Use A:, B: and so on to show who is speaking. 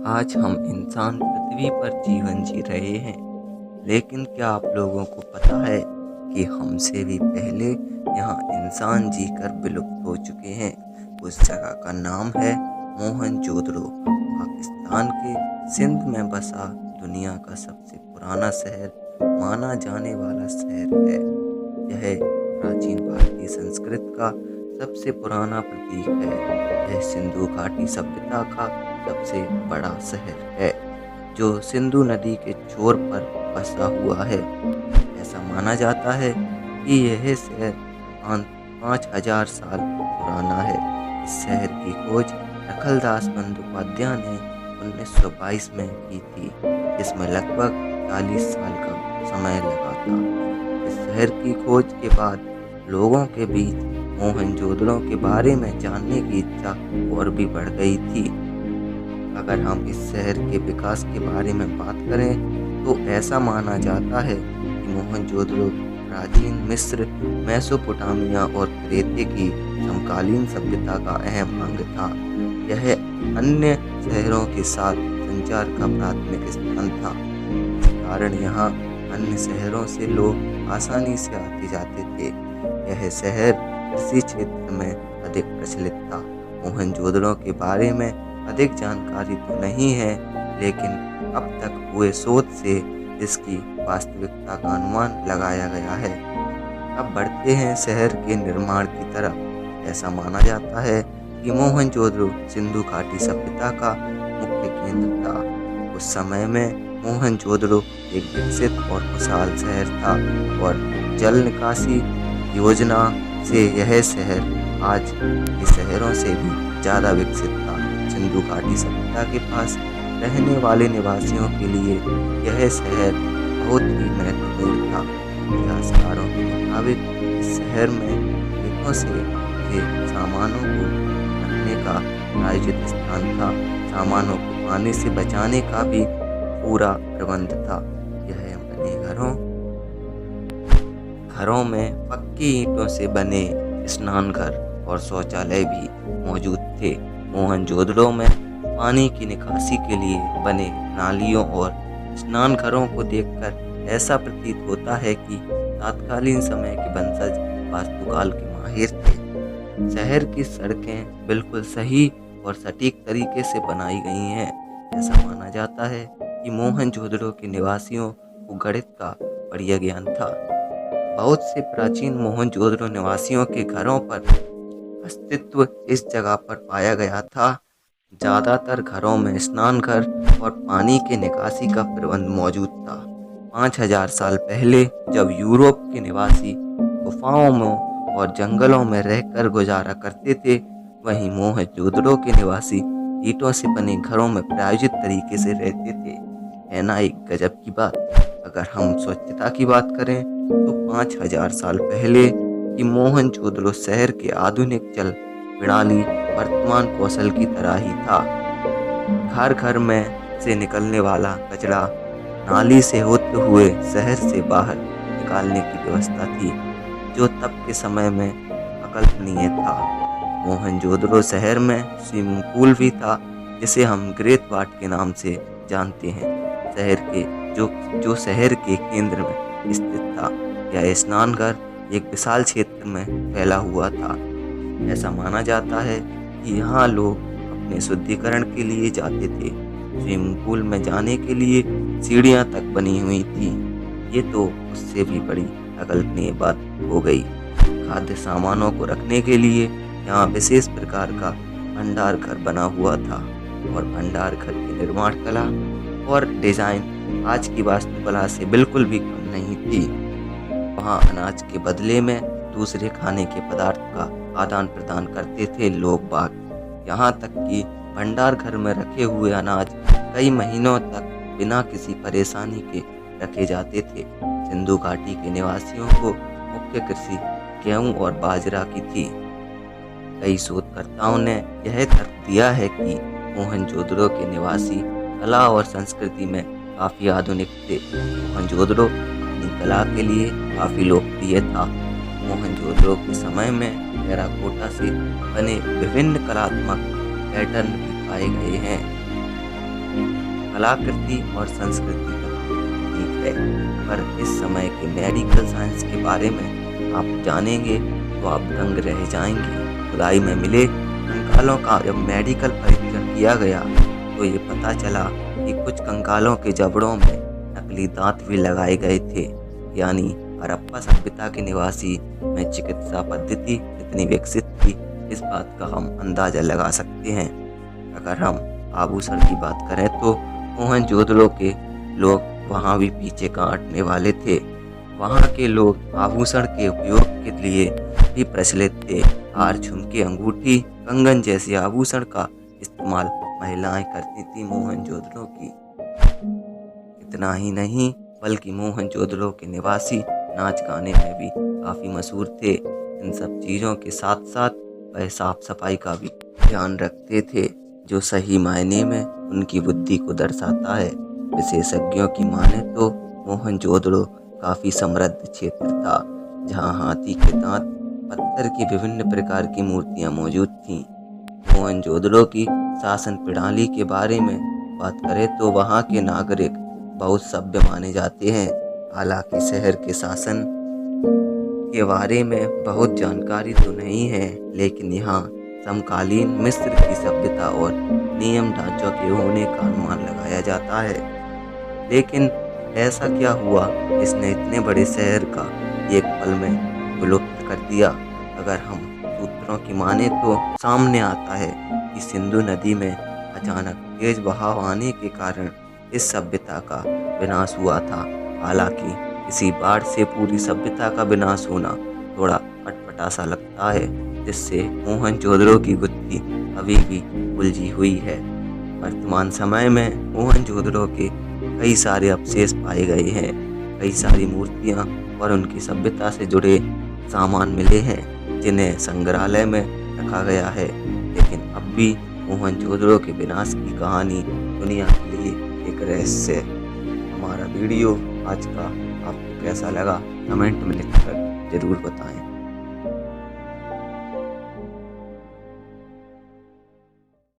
A: आज हम इंसान पृथ्वी पर जीवन जी रहे हैं, लेकिन क्या आप लोगों को पता है कि हमसे भी पहले यहाँ इंसान जीकर विलुप्त हो चुके हैं। उस जगह का नाम है मोहनजोदड़ो। पाकिस्तान के सिंध में बसा दुनिया का सबसे पुराना शहर माना जाने वाला शहर है। यह प्राचीन भारतीय संस्कृति का सबसे पुराना प्रतीक है। यह सिंधु घाटी सभ्यता का सबसे बड़ा शहर है, जो सिंधु नदी के छोर पर बसा हुआ है। ऐसा माना जाता है कि यह शहर 5000 साल पुराना है। इस शहर की खोज दखलदास बंदोपाध्याय ने 1922 में की थी, जिसमें लगभग 40 साल का समय लगा था। इस शहर की खोज के बाद लोगों के बीच मोहनजोदड़ो के बारे में जानने की इच्छा और भी बढ़ गई थी। अगर हम इस शहर के विकास के बारे में बात करें तो ऐसा माना जाता है कि मोहनजोदड़ो प्राचीन मिस्र, मेसोपोटामिया और क्रेते की समकालीन सभ्यता का अहम अंग था। यह अन्य शहरों के साथ संचार का प्राथमिक स्थान था। इस कारण यहाँ अन्य शहरों से लोग आसानी से आते जाते थे। यह शहर कृषि क्षेत्र में अधिक प्रचलित था। मोहनजोदड़ो के बारे में अधिक जानकारी तो नहीं है, लेकिन अब तक हुए शोध से इसकी वास्तविकता का अनुमान लगाया गया है। अब बढ़ते हैं शहर के निर्माण की तरफ। ऐसा माना जाता है कि मोहनजोदड़ो सिंधु घाटी सभ्यता का मुख्य केंद्र था। उस समय में मोहनजोदड़ो एक विकसित और खुशहाल शहर था और जल निकासी योजना से यह शहर आज के शहरों से भी ज़्यादा विकसित था। सिंधु घाटी सभ्यता के पास रहने वाले निवासियों के लिए यह शहर बहुत ही महत्वपूर्ण था। इतिहासकारों के मुताबिक इस शहर में खेतों से के सामानों को रखने का आयोजित स्थान था। सामानों को पानी से बचाने का भी पूरा प्रबंध था। यह बने घरों में पक्की ईंटों से बने स्नान घर और शौचालय भी मौजूद थे। मोहनजोदड़ो में पानी की निकासी के लिए बने नालियों और स्नान घरों को देखकर ऐसा प्रतीत होता है कि तत्कालीन समय के वंशज वास्तुकाल के माहिर थे। शहर की सड़कें बिल्कुल सही और सटीक तरीके से बनाई गई हैं। ऐसा माना जाता है कि मोहनजोदड़ो के निवासियों को गणित का बढ़िया ज्ञान था। बहुत से प्राचीन मोहनजोदड़ो निवासियों के घरों पर अस्तित्व इस जगह पर पाया गया था। ज़्यादातर घरों में स्नान घर और पानी के निकासी का प्रबंध मौजूद था। 5000 साल पहले जब यूरोप के निवासी गुफाओं में और जंगलों में रहकर गुजारा करते थे, वहीं मोहनजोदड़ो के निवासी ईंटों से बने घरों में प्रायोजित तरीके से रहते थे। है ना एक गजब की बात। अगर हम स्वच्छता की बात करें तो 5000 साल पहले कि मोहनजोदड़ो शहर के आधुनिक जल प्रणाली वर्तमान कौशल की तरह ही था। घर घर में से निकलने वाला कचरा नाली से होते हुए शहर से बाहर निकालने की व्यवस्था थी, जो तब के समय में अकल्पनीय था। मोहनजोदड़ो शहर में स्विमिंग पूल भी था, जिसे हम ग्रेट वाट के नाम से जानते हैं। जो शहर के केंद्र में स्थित था। यह स्नान घर एक विशाल क्षेत्र में फैला हुआ था। ऐसा माना जाता है कि यहाँ लोग अपने शुद्धिकरण के लिए जाते थे। स्विमिंग पूल में जाने के लिए सीढ़ियाँ तक बनी हुई थी। ये तो उससे भी बड़ी अकल्पनीय बात हो गई। खाद्य सामानों को रखने के लिए यहाँ विशेष प्रकार का भंडार घर बना हुआ था और भंडार घर की निर्माण कला और डिजाइन आज की वास्तुकला से बिल्कुल भी कम नहीं थी। वहाँ अनाज के बदले में दूसरे खाने के पदार्थ का आदान प्रदान करते थे लोग बाग। यहाँ तक कि भंडार घर में रखे हुए अनाज कई महीनों तक बिना किसी परेशानी के रखे जाते थे। सिंधु घाटी के निवासियों को मुख्य कृषि गेहूं और बाजरा की थी। कई शोधकर्ताओं ने यह तर्क दिया है कि मोहनजोदड़ो के निवासी कला और संस्कृति में काफ़ी आधुनिक थे। मोहनजोदड़ो अपनी कला के लिए काफ़ी लोकप्रिय था। मोहनजोदड़ो के समय में टेराकोटा से बने विभिन्न कलात्मक पैटर्न भी पाए गए हैं। कलाकृति और संस्कृति का प्रतीक है। पर इस समय के मेडिकल साइंस के बारे में आप जानेंगे तो आप दंग रह जाएंगे। खुदाई में मिले कंकालों का जब मेडिकल परीक्षण किया गया तो ये पता चला कि कुछ कंकालों के जबड़ों में नकली दांत भी लगाए गए थे। यानी हड़प्पा सभ्यता के निवासी में चिकित्सा पद्धति इतनी विकसित थी, इस बात का हम अंदाजा लगा सकते हैं। अगर हम आभूषण की बात करें तो मोहनजोदड़ो के लोग वहाँ भी पीछे का हटने वाले थे। वहाँ के लोग आभूषण के उपयोग के लिए भी प्रचलित थे। हार, झुमके, अंगूठी, कंगन जैसे आभूषण का इस्तेमाल महिलाएं करती थी मोहनजोदड़ो की। इतना ही नहीं बल्कि मोहनजोदड़ो के निवासी नाच गाने में भी काफ़ी मशहूर थे। इन सब चीज़ों के साथ साथ वह साफ सफाई का भी ध्यान रखते थे, जो सही मायने में उनकी बुद्धि को दर्शाता है। विशेषज्ञों की माने तो मोहनजोदड़ो काफ़ी समृद्ध क्षेत्र था, जहाँ हाथी के दांत, पत्थर की विभिन्न प्रकार की मूर्तियाँ मौजूद थीं। मोहनजोदड़ो की शासन प्रणाली के बारे में बात करें तो वहाँ के नागरिक बहुत सभ्य माने जाते हैं। हालांकि शहर के शासन के बारे में बहुत जानकारी तो नहीं है, लेकिन यहाँ समकालीन मिस्र की सभ्यता और नियम ढांचों के होने का अनुमान लगाया जाता है। लेकिन ऐसा क्या हुआ इसने इतने बड़े शहर का एक पल में विलुप्त कर दिया? अगर हम सूत्रों की माने तो सामने आता है कि सिंधु नदी में अचानक तेज बहाव आने के कारण इस सभ्यता का विनाश हुआ था। हालांकि इसी बाढ़ से पूरी सभ्यता का विनाश होना थोड़ा अटपटा सा लगता है, जिससे मोहनजोदड़ो की गुत्थी अभी भी उलझी हुई है। वर्तमान समय में मोहनजोदड़ो के कई सारे अवशेष पाए गए हैं, कई सारी मूर्तियाँ और उनकी सभ्यता से जुड़े सामान मिले हैं, जिन्हें संग्रहालय में रखा गया है। लेकिन अब भी मोहनजोदड़ो के विनाश की कहानी दुनिया के लिए एक रहस्य है। हमारा वीडियो आज का आपको कैसा लगा कमेंट में लिखकर ज़रूर बताएं।